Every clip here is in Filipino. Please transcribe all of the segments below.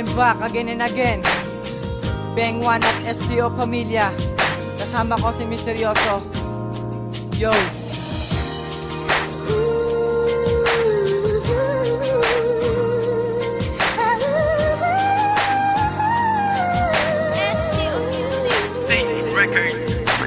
I'm back again and again. Beng One at STO Pamilya. Kasama ko si Misteryoso. Yo!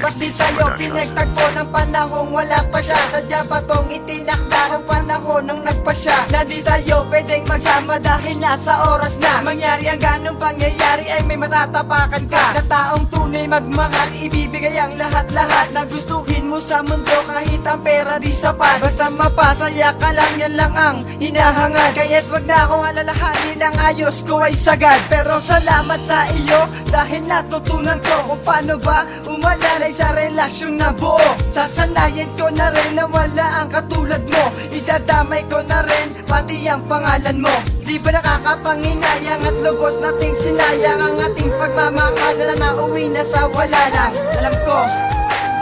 Ba't di tayo pinagtagpo ng panahong wala pa siya? Sadya ba tong itinakda ng panahon nang nagpa siya? Na di tayo pwedeng magsama dahil nasa oras na mangyari ang ganong pangyayari ay may matatapakan ka. Na taong tunay magmahal, ibibigay ang lahat-lahat na gustuhin mo sa mundo kahit ang pera di sapat. Basta mapasaya ka lang, yan lang ang hinahangad. Kaya't wag na akong alalahanin, ang ayos ko ay sagad. Pero salamat sa iyo dahil natutunan ko kung paano ba umalalay sa relasyon na buo. Sasanayin ko na rin na wala ang katulad mo. Idadamay ko na rin pati ang pangalan mo. Di ba nakakapanginayang at lubos nating sinayang ang ating pagmamahal na nauwi na sa wala lang. Alam ko,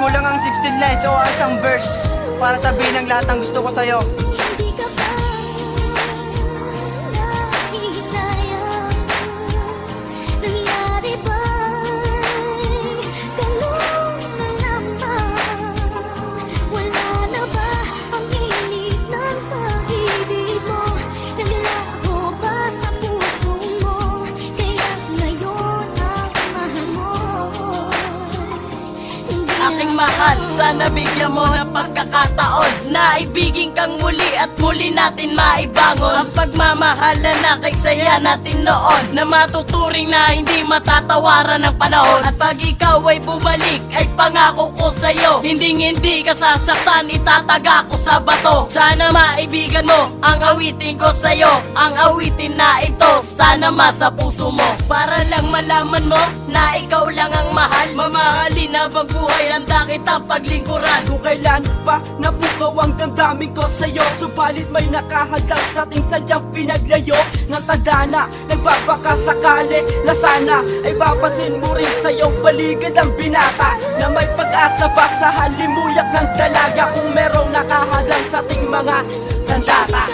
kulang ang 16 lines o isang verse para sabihin ang lahat ng gusto ko sa'yo. Hindi ka ba nahihinayang? Nangyari ba'y ganun na naman? Wala na ba ang init ng pag-ibig mo? Naglaho ba sa puso mo? Kaya ngayon ang mahal mo. Aking mahal, sana bigyan mo ng pagkakataon na ibigin kang muli at muli natin maibangon ang pagmamahalan na kay saya natin noon, na matuturing na hindi matatawaran ng panahon. At pag ikaw ay bumalik, ay pangako ko sa'yo, hindi ka sasaktan, itataga ko sa bato. Sana maibigan mo ang awitin ko sa'yo, ang awitin na ito sana masa puso mo, para lang malaman mo na ikaw lang ang mahal. Mamahalin habang buhay, handa kitang paglingkuran. Kung kailan pa nabukaw ang damdamin ko sa'yo, subalit may nakahadang sa ating sadyang pinaglayo ng tadhana. Nagbabaka sakali na sana ay papansin mo rin sa iyong paligid ang binata, na may pag-asa pa sa halimuyak ng dalaga kung merong nakahadang sa ating mga sandata.